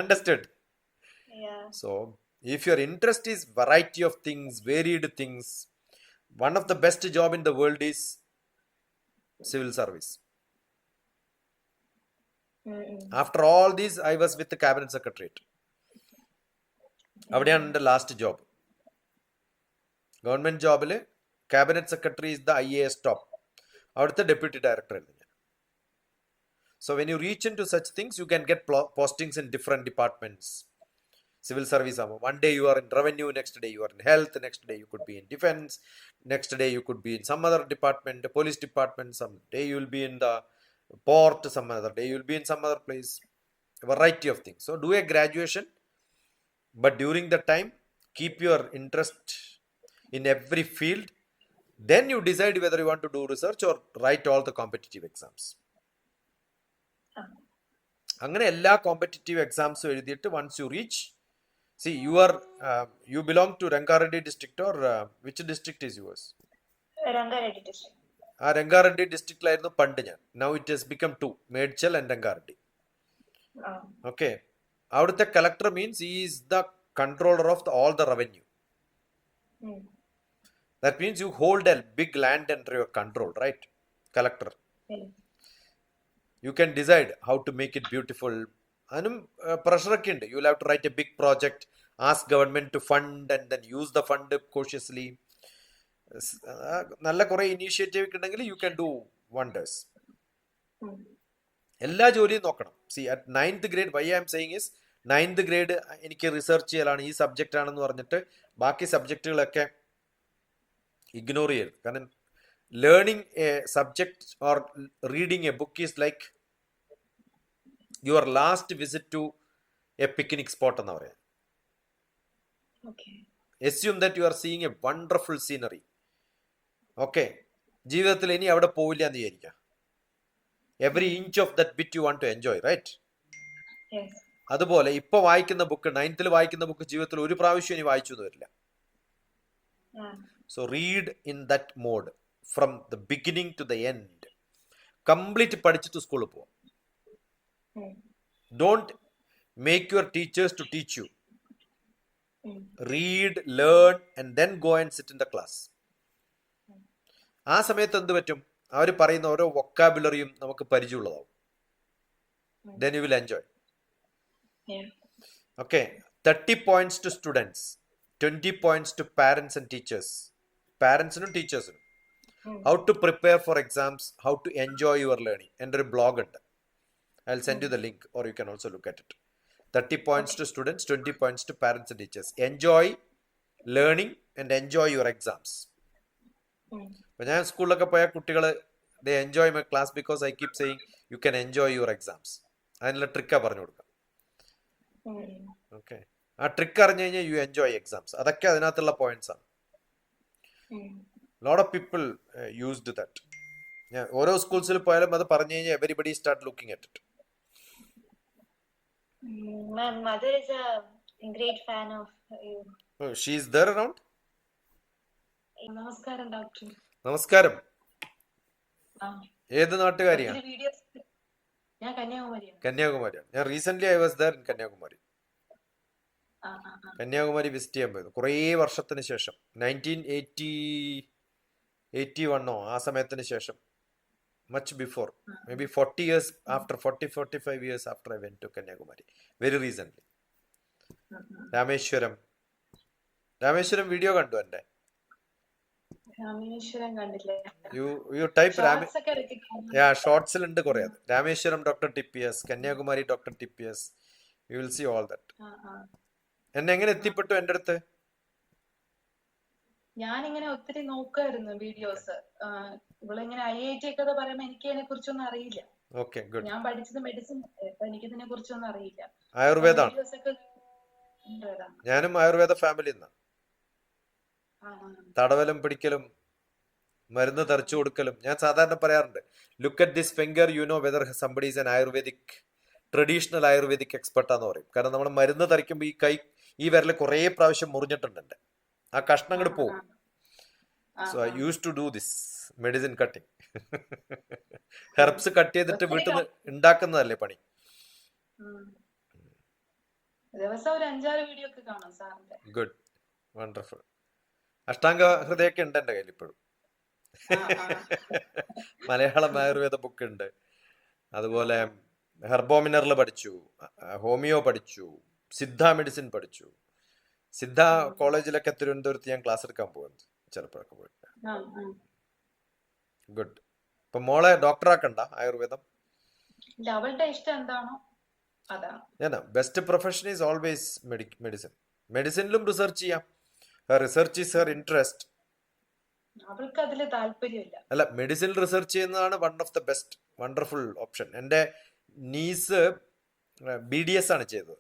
Understood? Yeah. So if your interest is variety of things, varied things, one of the best job in the world is civil service. After all this, I was with the cabinet secretariat. അവിടെയാണ് എൻ്റെ last job. Government ജോബിൽ cabinet secretary is the IAS top. അവിടുത്തെ deputy director ആയിരുന്നു ഞാൻ. So when you reach into such things, you can get postings in different departments. Civil service ആകുമ്പോൾ one day you are in revenue, next day you are in health, next day you could be in defense, next day you could be in some other department, police department, some day you will be in the port, some other day you will be in some other place. A variety of things. So do a graduation, but during the time keep your interest in every field. Then you decide whether you want to do research or write all the competitive exams. അങ്ങനെ എല്ലാ competitive എക്സാംസും എഴുതിയിട്ട് once you reach, see you belong to Rangareddy district or which district is yours? Rangareddy district. ആ രംഗാറെഡ്ഡി ഡിസ്ട്രിക്റ്റിലായിരുന്നു പണ്ട് ഞാൻ. Now it has become two, Medchal and രംഗാറെഡ്ഡി. Okay. അവിടുത്തെ collector means he is the controller of all the revenue. That means you hold a big land under your control, right? Collector. You can decide how to make it beautiful. Anum pressure ഒക്കെ ഉണ്ട്. You will have to write a big project, ask government to fund and then use the fund cautiously. നല്ല കുറെ initiative ഒക്കെ ഉണ്ടെങ്കിൽ you can do wonders. എല്ലാ ജോലിയും നോക്കണം. See at 9th grade, why I am saying is 9th grade എനിക്ക് research ചെയ്യലാണ്, ഈ സബ്ജക്റ്റ് ആണെന്ന് പറഞ്ഞിട്ട് ബാക്കി സബ്ജക്റ്റുകളൊക്കെ ഇഗ്നോർ ചെയ്യരുത്. കാരണം learning a subject or reading a book is like your last visit to a picnic spot എന്ന് പറയാം. Assume that you are seeing a wonderful scenery. Okay. ജീവിതത്തിൽ ഇനി അവിടെ പോവില്ല എന്ന് വിചാരിക്കാം. every inch of that bit you want to enjoy, right? Yes. അതുപോലെ ഇപ്പൊ വായിക്കുന്ന ബുക്ക് 9th വായിക്കുന്ന ബുക്ക് ജീവിതത്തിൽ ഒരു പ്രാവശ്യം ഇനി വായിച്ചു എന്ന് വരില്ല. So read in that mode from the beginning to the end. Complete പഠിച്ചിട്ട് സ്കൂളിൽ പോവാം. Don't make your teachers to teach you. Read, learn and then go and sit in the class. ആ സമയത്ത് എന്ത് പറ്റും? അവർ പറയുന്ന ഓരോ വൊക്കാബുലറിയും നമുക്ക് പരിചയമുള്ളതാവും. then you will enjoy. Okay, 30 points to students, 20 points to parents and teachers. Parents and teachers. How to prepare for exams, how to enjoy your learning. And a blog ഉണ്ട്. I'll send you the link or you can also look at it. 30 points to students, 20 points to parents and teachers. Enjoy learning and enjoy your exams. When I am സ്കൂളിലൊക്കെ പോയ കുട്ടികൾ they enjoy my class because I keep saying you can enjoy your exams. അതിനുള്ള ട്രിക്കാ പറഞ്ഞു കൊടുക്കാം. Okay, ആ trick അറിഞ്ഞു കഴിഞ്ഞാൽ you enjoy exams. അതൊക്കെ അതിനകത്തുള്ള പോയിന്റ്സ് ആണ്. Lot of people used that. ഞാൻ ഓരോ സ്കൂൾസിൽ പോയാലും അത് പറഞ്ഞു കഴിഞ്ഞാൽ everybody start looking at it. My mother is a great fan of you. Oh, she is there around? നമസ്കാരം ഡോക്ടർ. നമസ്കാരം. ഏത് നാട്ടുകാരിയാണ്? ഞാൻ കന്യാകുമാരിയാണ്. കന്യാകുമാരിയാണ്. ഞാൻ recent I was there in Kanyakumari. Kanyakumari visit ചെയ്യാൻ പോയത് കുറേ വർഷത്തിന് ശേഷം. 1981 ആ സമയത്തിന് ശേഷം. Much before, may be 40 years after, 45 years after I went to Kanyakumari. Very recently. Rameswaram video കണ്ടു എൻ്റെ? രാമേശ്വരം കണ്ടില്ല. യു ടൈപ്പ് ഷോർട്സിലുണ്ട് കുറെ. അത് Rameswaram doctor TPS, Kanyakumari doctor TPS. You will see all that. എന്നെ എങ്ങനെ എത്തിപ്പെട്ടു എൻ്റെ അടുത്ത്? ഞാനിങ്ങനെ ഒത്തിരി നോക്കായിരുന്നു വീഡിയോസ്. ഇവളിങ്ങനെ IIT ഒക്കെ പറയുമ്പോ എനിക്ക് അതിനെ കുറിച്ചൊന്നും അറിയില്ല. Okay, good. ഞാൻ പഠിച്ചത് മെഡിസിൻ, എനിക്ക് ഇതിനെ കുറിച്ചൊന്നും അറിയില്ല. ആയുർവേദമാണ്. ഞാനും ആയുർവേദ ഫാമിലി. തടവലും പിടിക്കലും മരുന്ന് തറച്ചു കൊടുക്കലും. ഞാൻ സാധാരണ പറയാറുണ്ട്, look at this finger, you know whether somebody is an ayurvedic, traditional ayurvedic എക്സ്പെർട്ടാന്ന് പറയും. കാരണം നമ്മൾ മരുന്ന് തറിക്കുമ്പോൾ ഈ വിരൽ കുറേ പ്രാവശ്യം മുറിഞ്ഞിട്ടുണ്ട് എൻ്റെ. ആ കഷ്ണങ്ങൾ പോവും. So I use to do this medicine cutting. Herbs cut ചെയ്തിട്ട് വീട്ടിൽ നിന്ന് ഉണ്ടാക്കുന്നതല്ലേ പണി. ദിവസം ഒരു 5-6 വീഡിയോ ഒക്കെ കാണാം സാറിന്റെ. Good, wonderful. അഷ്ടാംഗ ഹൃദയൊക്കെ ഉണ്ട് എൻ്റെ കയ്യിൽ ഇപ്പോഴും. മലയാളം ആയുർവേദ ബുക്ക് ഉണ്ട്. അതുപോലെ ഹെർബോ മിനറൽ പഠിച്ചു, ഹോമിയോ പഠിച്ചു, സിദ്ധ മെഡിസിൻ പഠിച്ചു. സിദ്ധ കോളേജിലൊക്കെ തിരുവനന്തപുരത്ത് ഞാൻ ക്ലാസ് എടുക്കാൻ പോകുന്നത് ചിലപ്പോഴൊക്കെ പോയിട്ട്. ഗുഡ്. ഇപ്പൊ മോളെ ഡോക്ടറാക്കണ്ട ആയുർവേദം? അവളുടെ ഇഷ്ടം എന്താണോ അതാണ്. Best profession is always medicine. മെഡിസിനിലും റിസർച്ച് ചെയ്യാം. Research is her interest. അവൾക്ക് അതില് താല്പര്യമില്ല. അല്ല, മെഡിസിൻ റിസർച്ച് ചെയ്യുന്നതാണ് one of the best wonderful option. എൻ്റെ നീസ് BDS ആണ് ചെയ്തത്.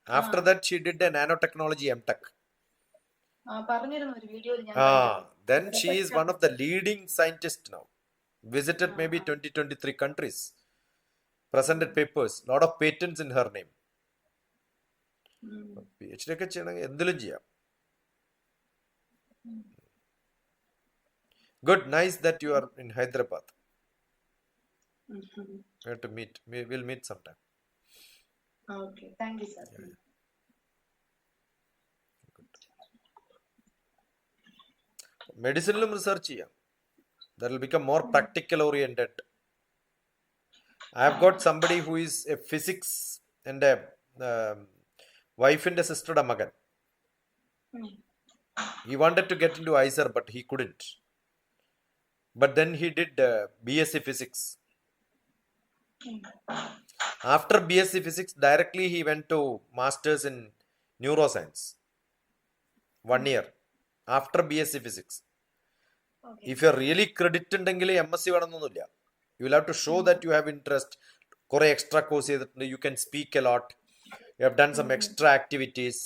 After that she did a nano technology MTech. Then she is one of the leading scientists now. Visited maybe 20-23 countries. Presented papers. Lot of patents in her name. PhD ഒക്കെ ചെയ്യണമെങ്കിൽ എന്തിലും ചെയ്യാം. Good, nice that you are in Hyderabad. We have to meet. We'll meet sometime. Okay, thank you, sir. മെഡിസിനിലും research ചെയ്യാം. That will become more practical oriented. I have got somebody who is a physics and a wife and a sister മകൻ. He wanted to get into ISER but he couldn't. But then he did BSc Physics. After BSc Physics, directly he went to Masters in Neuroscience. 1 year. After BSc Physics. Okay. If you are really credit ഉണ്ടെങ്കിൽ MSc വേണമെന്നൊന്നുമില്ല. You will have to show that you have interest. കുറെ extra course ചെയ്തിട്ടുണ്ട്. You can speak a lot. You have done some extra activities.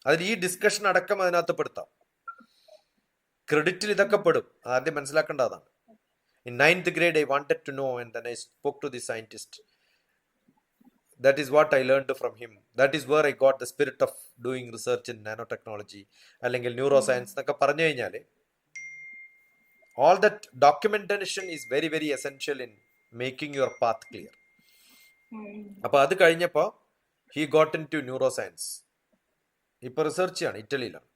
അതിൽ ഈ discussion അടക്കം അതിനകത്ത് പെടുത്താം. ക്രെഡിറ്റിൽ ഇതൊക്കെ പെടും. ആദ്യം മനസ്സിലാക്കേണ്ട അതാണ്. In 9th grade, I wanted to know, and then I spoke to the scientist. That is what I learned from him. That is where I got the spirit of doing research in nanotechnology, അല്ലെങ്കിൽ neuroscience എന്നൊക്കെ പറഞ്ഞു കഴിഞ്ഞാൽ all that documentation is very very essential in making your path clear. അപ്പോൾ അത് കഴിഞ്ഞപ്പോൾ he got into neuroscience. ഇപ്പോൾ research ആണ്, ഇറ്റലിയിലാണ്.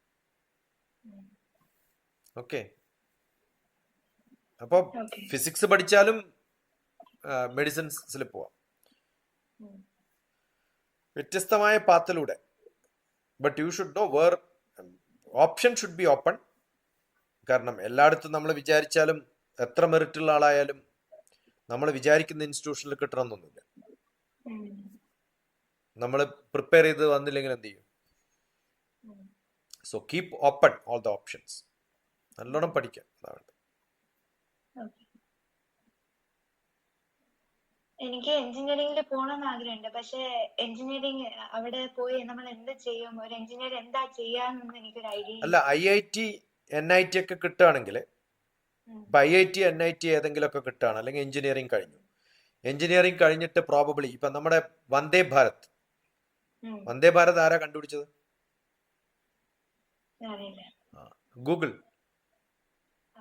ഓക്കെ, അപ്പോൾ Okay. ഫിസിക്സ് പഠിച്ചാലും മെഡിസിൻസിൽ പോവാം, വ്യത്യസ്തമായ പാത്തിലൂടെ. But you should know where option should be open. കാരണം എല്ലായിടത്തും നമ്മൾ വിചാരിച്ചാലും എത്ര മെറിറ്റുള്ള ആളായാലും നമ്മൾ വിചാരിക്കുന്ന ഇൻസ്റ്റിറ്റ്യൂഷനിൽ കിട്ടണമെന്നൊന്നുമില്ല. നമ്മൾ പ്രിപ്പയർ ചെയ്ത് വന്നില്ലെങ്കിൽ എന്ത് ചെയ്യും? So keep open all the options. നല്ലോണം പഠിക്കാം, അതാണ്. Okay. എനിക്ക് എഞ്ചിനീയറിംഗിൽ പോകണമെന്ന് ആഗ്രഹമുണ്ട്. പക്ഷെ എഞ്ചിനീയറിംഗ് അവിടെ പോയി നമ്മൾ എന്ത് ചെയ്യും, ഒരു എഞ്ചിനീയർ എന്താ ചെയ്യാന്നൊന്നും എനിക്കൊരു ഐഡിയ അല്ല, IIT NIT ഒക്കെ കിട്ടുകയാണെങ്കിൽ, ഇപ്പം IIT NIT ഏതെങ്കിലുമൊക്കെ കിട്ടുകയാണ്, അല്ലെങ്കിൽ എഞ്ചിനീയറിംഗ് കഴിഞ്ഞു. എഞ്ചിനീയറിംഗ് കഴിഞ്ഞിട്ട് പ്രോബബ്ലി ഇപ്പം നമ്മുടെ വന്ദേ ഭാരത് ആരാ കണ്ടുപിടിച്ചത്? അറിയില്ല. Google.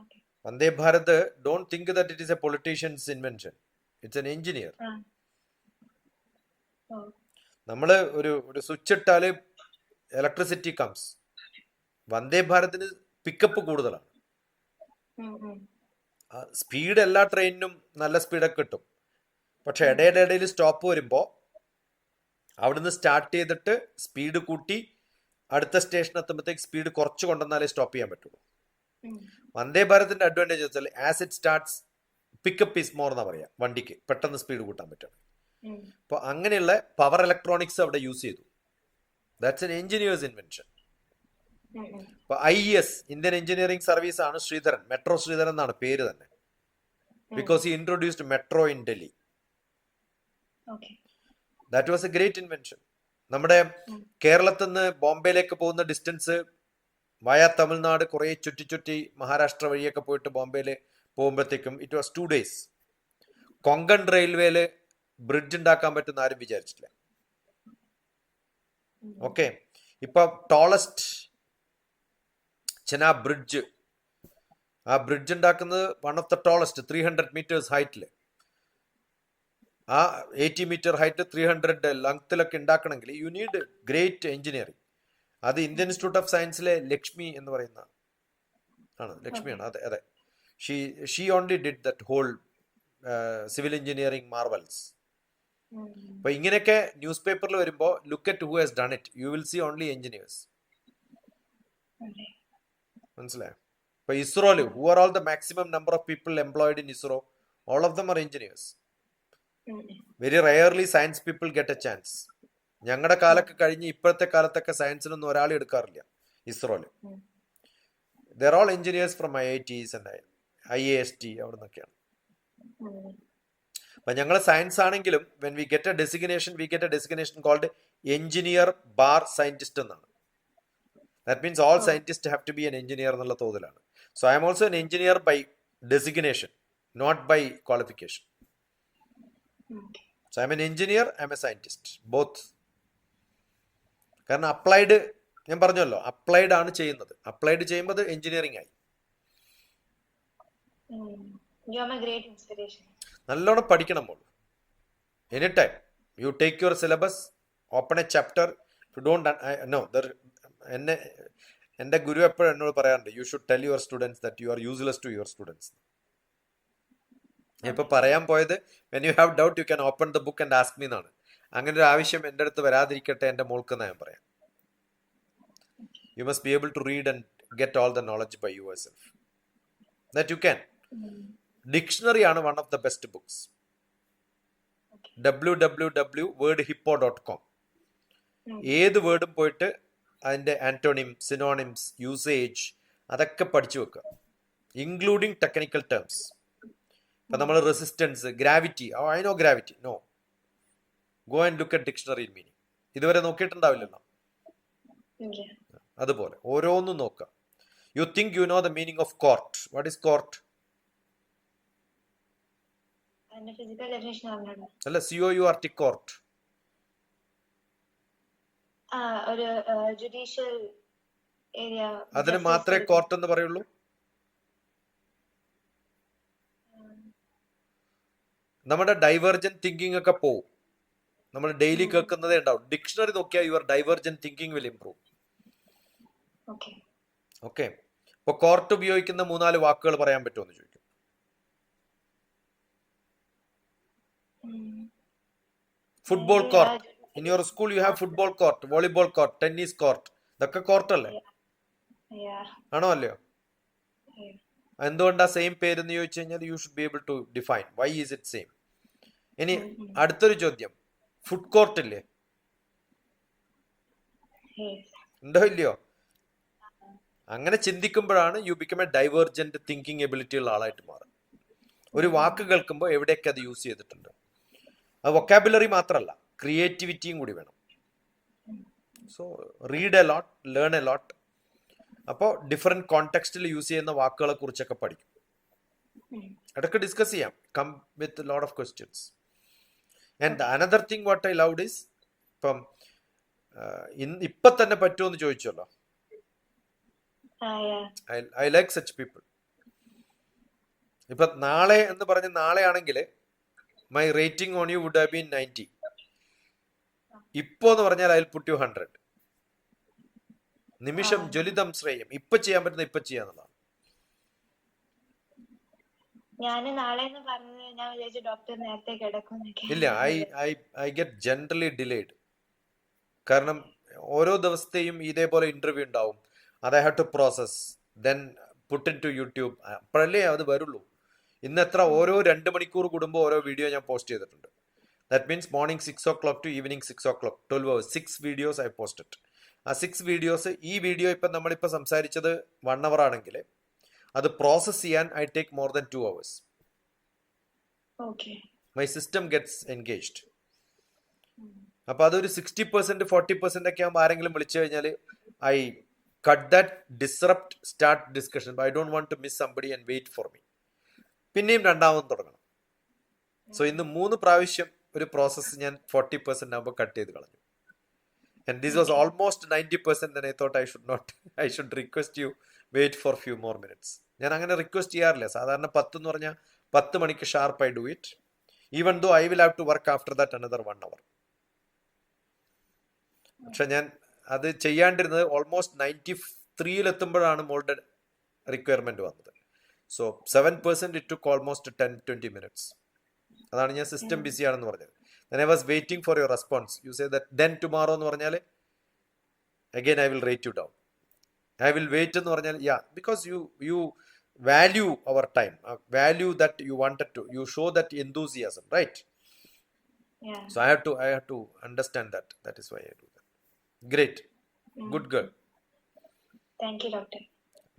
Okay. Vande Bharat, don't think that it is A politicians invention. It's an engineer. Oh. നമ്മൾ ഒരു സ്വിച്ച് ഇട്ടാൽ ഇലക്ട്രിസിറ്റി കംസ്. വന്ദേ ഭാരതിന് പിക്കപ്പ് കൂടുതലാണ്. സ്പീഡ് എല്ലാ ട്രെയിനിനും നല്ല സ്പീഡൊക്കെ കിട്ടും. പക്ഷെ ഇടയിടയിൽ സ്റ്റോപ്പ് വരുമ്പോൾ അവിടുന്ന് സ്റ്റാർട്ട് ചെയ്തിട്ട് സ്പീഡ് കൂട്ടി അടുത്ത സ്റ്റേഷൻ എത്തുമ്പോഴത്തേക്ക് സ്പീഡ് കുറച്ച് കൊണ്ടുവന്നാലേ സ്റ്റോപ്പ് ചെയ്യാൻ പറ്റുള്ളൂ. വന്ദേ ഭാരതിന്റെ അഡ്വാൻറ്റേജ് വെച്ചാൽ as it starts pickup is more എന്നാ പറയാ, വണ്ടിക്ക് പെട്ടെന്ന് സ്പീഡ് കൂട്ടാൻ പറ്റും. അപ്പോൾ അങ്ങനെയുള്ള പവർ ഇലക്ട്രോണിക്സ് അവിടെ യൂസ് ചെയ്തു. That's an engineers invention. ഇപ്പൊ IES, ഇന്ത്യൻ എഞ്ചിനീയറിംഗ് സർവീസ് ആണ് ശ്രീധരൻ, മെട്രോ ശ്രീധരൻ എന്നാണ് പേര് തന്നെ. Because he introduced metro in Delhi. That was A great invention. നമ്മുടെ കേരളത്തിൽ നിന്ന് ബോംബെയിലേക്ക് പോകുന്ന ഡിസ്റ്റൻസ് വയ തമിഴ്നാട് കുറെ ചുറ്റി മഹാരാഷ്ട്ര വഴിയൊക്കെ പോയിട്ട് ബോംബെയിൽ പോകുമ്പോഴത്തേക്കും ഇറ്റ് വാസ് 2 days. കൊങ്കൺ റെയിൽവേയില് ബ്രിഡ്ജ് ഉണ്ടാക്കാൻ പറ്റുന്ന ആരും വിചാരിച്ചില്ല. ഓക്കെ, ഇപ്പൊ ടോളസ്റ്റ് ചെനാബ് ബ്രിഡ്ജ്, ആ ബ്രിഡ്ജ് ഉണ്ടാക്കുന്നത് one of the tallest 300 meters ഹൈറ്റില്. ആ 80 meter ഹൈറ്റ് 300 ലെങ്ത്തിലൊക്കെ ഉണ്ടാക്കണമെങ്കിൽ യു നീഡ് ഗ്രേറ്റ് എഞ്ചിനീയറിംഗ്. അത് ഇന്ത്യൻ ഇൻസ്റ്റിറ്റ്യൂട്ട് ഓഫ് സയൻസിലെ ലക്ഷ്മി എന്ന് പറയുന്ന ആണ്, ലക്ഷ്മിയാണ്. അതെ അതെ, she only did that whole civil engineering marvels. അപ്പൊ ഇങ്ങനെയൊക്കെ ന്യൂസ് പേപ്പറിൽ വരുമ്പോൾ look at who has done it, you will see only engineers. മനസ്സിലായോ? ഇപ്പൊ ഇസ്രോയില് who are all the maximum number of people employed in ISRO, all of them are engineers. Very rarely science people get a chance. ഞങ്ങളുടെ കാലൊക്കെ കഴിഞ്ഞ് ഇപ്പോഴത്തെ കാലത്തൊക്കെ സയൻസിനൊന്നും ഒരാൾ എടുക്കാറില്ല ഇസ്രോയില്. There all engineers from IITs and IAST, അവിടെ നിന്നൊക്കെയാണ്. അപ്പൊ ഞങ്ങൾ സയൻസ് ആണെങ്കിലും when we get a designation called engineer bar scientist എന്നാണ്. That means all scientist have to be an engineer എന്നുള്ള തോതിലാണ്. So I'm also an engineer by designation, not by qualification. So I'm an engineer, I'm a scientist, both. കാരണം applied, ഞാൻ പറഞ്ഞല്ലോ, applied ആണ് ചെയ്യുന്നത്. Applied ചെയ്യുമ്പോൾ അത് engineering ആയി. നല്ലോണം പഠിക്കണം മോള്. Any time you take your syllabus, open a chapter. You don't know എൻ്റെ ഗുരു എപ്പോഴും എന്നോട് പറയാറുണ്ട്, you should tell your students that you are useless to your students. ഇപ്പൊ പറയാൻ പോയത് when you have doubt you can open the book and ask me എന്നാണ്. അങ്ങനെ ഒരു ആവശ്യം എൻ്റെ അടുത്ത് വരാതിരിക്കട്ടെ എൻ്റെ മോൾക്ക് എന്ന് ഞാൻ പറയാം. You must be able to read and get all the knowledge by yourself, that you can. Dictionary ആണ് one of the best books. www.wordhippo.com. ഏത് വേർഡും പോയിട്ട് അതിന്റെ ആന്റോണിം, സിനോണിംസ്, യൂസേജ് അതൊക്കെ പഠിച്ചു വെക്കുക, ഇൻക്ലൂഡിങ് ടെക്നിക്കൽ ടേംസ്. ഇപ്പൊ നമ്മൾ resistance, gravity, I know gravity, no, go and look at dictionary meaning. ഇതുവരെ നോക്കിയിട്ടുണ്ടാവില്ലല്ലോ. അതുപോലെ ഓരോന്നും നോക്കുക. You think you know the meaning of court. What is court? അതിന്റെ ഫിസിക്കൽ ഡെഫിനേഷൻ അറിഞ്ഞൂടാ. അല്ല, COURT, കോർട്ട്. ഒരു ജുഡീഷ്യൽ ഏരിയ. അതിന് മാത്രമേ കോർട്ട് എന്ന് പറയുള്ളൂ. നമ്മുടെ ഡൈവേർജന്റ് തിങ്കിങ് ഒക്കെ പോവും. നമ്മൾ ഡെയിലി കേൾക്കുന്നതേ ഉണ്ടാവും. ഡിക്ഷണറി നോക്കിയാൽ your divergent thinking will improve. Okay. ഇപ്പൊ കോർട്ട് ഉപയോഗിക്കുന്ന 3-4 വാക്കുകൾ പറയാൻ പറ്റുമോ എന്ന് ചോദിക്കും. Football court. In your school you have football court, volleyball court, tennis court. ഇതൊക്കെ കോർട്ടല്ലേ? ആണോ അല്ലയോ? എന്തുകൊണ്ടാ സെയിം പേരെന്ന് ചോദിച്ചു കഴിഞ്ഞാൽ you should be able to define why is it same. ഇനി അടുത്തൊരു ചോദ്യം, ഫുഡ് കോർട്ട് ഇല്ലേ? ഉണ്ടോ ഇല്ലയോ? അങ്ങനെ ചിന്തിക്കുമ്പോഴാണ് you become a divergent thinking ability ഉള്ള ആളായിട്ട് മാറും. ഒരു വാക്ക് കേൾക്കുമ്പോൾ എവിടെയൊക്കെ അത് യൂസ് ചെയ്തിട്ടുണ്ട്. അത് വൊക്കാബുലറി മാത്രമല്ല, ക്രിയേറ്റിവിറ്റിയും കൂടി വേണം. So read a lot, learn a lot. അപ്പോൾ ഡിഫറെന്റ് കോണ്ടെക്സ്റ്റിൽ യൂസ് ചെയ്യുന്ന വാക്കുകളെ കുറിച്ചൊക്കെ പഠിക്കും. ഇടയ്ക്ക് ഡിസ്കസ് ചെയ്യാം. Come with lot of questions. And another thing what I loved is, ഇപ്പം ഇപ്പൊ തന്നെ പറ്റുമെന്ന് ചോദിച്ചല്ലോ. I like such people. ഇപ്പൊ നാളെ എന്ന് പറഞ്ഞ് നാളെ ആണെങ്കിൽ my rating on you would have been 90. ഇപ്പോ എന്ന് പറഞ്ഞാൽ ഐ വിൽ പുട്ട് യു 100. നിമിഷം ജ്വലിതം ശ്രേയം. ഇപ്പൊ ചെയ്യാൻ പറ്റുന്ന ഇപ്പൊ ചെയ്യാന്നുള്ളതാണ്. ഇല്ല, ഐ ഗെറ്റ് ജനറലി ഡിലേഡ്. കാരണം ഓരോ ദിവസത്തെയും ഇതേപോലെ ഇന്റർവ്യൂ ഉണ്ടാവും. അത് I have to process, then put into YouTube. അപ്പോഴല്ലേ അത് വരുള്ളൂ. ഇന്ന് എത്ര ഓരോ 2 മണിക്കൂർ കൂടുമ്പോൾ ഓരോ വീഡിയോ ഞാൻ പോസ്റ്റ് ചെയ്തിട്ടുണ്ട്. That means morning 6 o'clock to evening 6 o'clock, 12 hours, 6 videos I posted. ആ 6 വീഡിയോസ്, ഈ വീഡിയോ ഇപ്പം നമ്മളിപ്പോൾ സംസാരിച്ചത് 1 hour ആണെങ്കിൽ അത് പ്രോസസ് ചെയ്യാൻ I take more than 2 hours. My system gets engaged. അപ്പൊ അതൊരു 60%, 40% ഒക്കെ ആകുമ്പോൾ ആരെങ്കിലും വിളിച്ചു കഴിഞ്ഞാൽ I cut that, disrupt, start discussion. I don't want to miss somebody and wait for me. പിന്നെയും രണ്ടാമതും തുടങ്ങണം. സോ ഇന്ന് 3 പ്രാവശ്യം ഒരു പ്രോസസ്സ് ഞാൻ 40% ആകുമ്പോൾ കട്ട് ചെയ്ത് കളഞ്ഞു. And this was almost 90%. Then I thought I should request you wait for few more minutes. ഞാൻ അങ്ങനെ റിക്വസ്റ്റ് ചെയ്യാറില്ല. സാധാരണ 10 എന്ന് പറഞ്ഞാൽ 10 മണിക്ക് sharp I do it, even though I will have to work after that another 1 hour. പക്ഷെ ഞാൻ അത് ചെയ്യാണ്ടിരുന്നത് ഓൾമോസ്റ്റ് 93-ലെത്തുമ്പോഴാണ് മോളുടെ റിക്വയർമെന്റ് വന്നത്. So 7% it took almost 10-20 minutes. അതാണ് ഞാൻ സിസ്റ്റം ബിസി ആണെന്ന് പറഞ്ഞത്. Then I was waiting for your response. You say that then tomorrow എന്ന് പറഞ്ഞാൽ again I will rate you down. I will wait എന്ന് പറഞ്ഞാൽ because you value our time, value that you wanted to, you show that enthusiasm, right? So I have to understand that. That is why I do that. Great. Good girl. Thank you, doctor.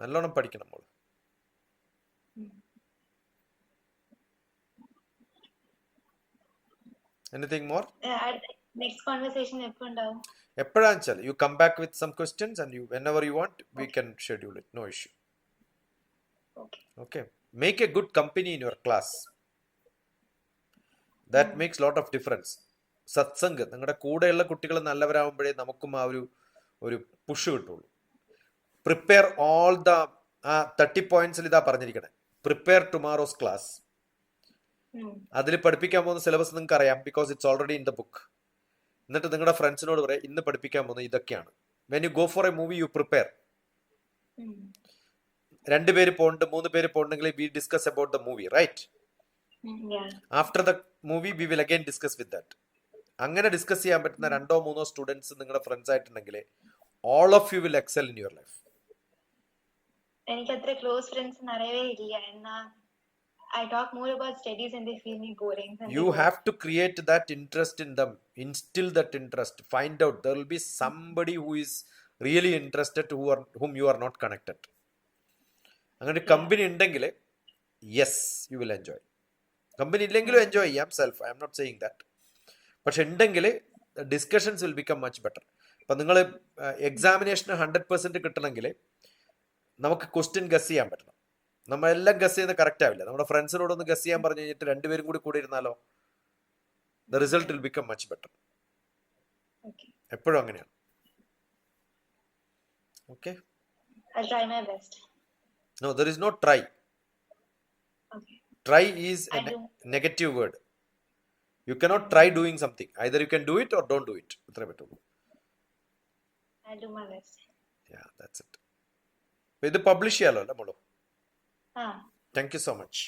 നല്ലോണം പഠിക്കണം മോള്. Anything more? Next conversation എപ്പോ ഉണ്ടാവും? എപ്പോഴാന്ന് വെച്ചാൽ you come back with some questions and you whenever you want we can schedule it. No issue. Okay. Make a good company in your class. That makes lot of difference. Satsang, നിങ്ങളുടെ കൂടെയുള്ള കുട്ടികൾ നല്ലവരാകുമ്പോഴേ നമുക്കും ആ ഒരു push കിട്ടുള്ളൂ. Prepare all the 30 points ഇതാ പറഞ്ഞിരിക്കണേ. Prepare tomorrow's class. അതിൽ പഠിപ്പിക്കാൻ പോകുന്ന സിലബസ് നിങ്ങൾക്ക് അറിയാം, because it's already in the book. എന്നിട്ട് നിങ്ങളുടെ ഫ്രണ്ട്സിനോട് പറയാം ഇന്ന് പഠിപ്പിക്കാൻ പോകുന്നത് ഇതൊക്കെയാണ്. When you go for a movie you prepare. 2 പേര് പോകുന്നുണ്ട്, 3 പേര് പോകുന്നുണ്ടെങ്കിൽ we discuss about the movie, right? After the movie we will again discuss with that. അങ്ങനെ ഡിസ്കസ് ചെയ്യാൻ പറ്റുന്ന 2-3 സ്റ്റുഡൻസ് നിങ്ങളുടെ ഫ്രണ്ട്സ് ആയിട്ടുണ്ടെങ്കിൽ all of you will excel in your life. എനിക്ക് അത്ര ക്ലോസ് ഫ്രണ്ട്സ് നിറയവേ ഇല്ല. എന്നാ I talk more about studies and they feel me boring. You have to create that interest in them. Instill that interest. Find out. There will be somebody who is really interested whom you are not connected. അങ്ങനെ company ഉണ്ടെങ്കിൽ yes you will enjoy. Company ഇല്ലെങ്കിലും enjoy ചെയ്യാം self. I'm not saying that. പക്ഷെ ഉണ്ടെങ്കിൽ discussions will become much better. അപ്പം നിങ്ങൾ എക്സാമിനേഷന് 100% കിട്ടണമെങ്കിൽ നമുക്ക് ക്വസ്റ്റ്യൻ ഗസ് ചെയ്യാൻ പറ്റണം. നമ്മ എല്ലാം ഗസ് ചെയ്യുന്നത് കറക്റ്റ് ആവില്ല. നമ്മുടെ ഫ്രണ്ട്സിനോട് ഒന്ന് ഗസ് ചെയ്യാൻ പറഞ്ഞു കഴിഞ്ഞിട്ട് രണ്ടുപേരും കൂടി ഇരുന്നാലോ, the result will become much better. Okay. എപ്പോഴും അങ്ങനെയാണ്. Okay, I'll try my best. No there is no try. Okay. Try is a I do. negative word. You cannot try doing something. Either you can do it or don't do it. അത്രേ പറ്റുള്ളൂ. I'll do my best. Yeah, that's it. ഇത് publish ചെയ്യാലോ അല്ലേ മോളോ? Ah. Thank you so much.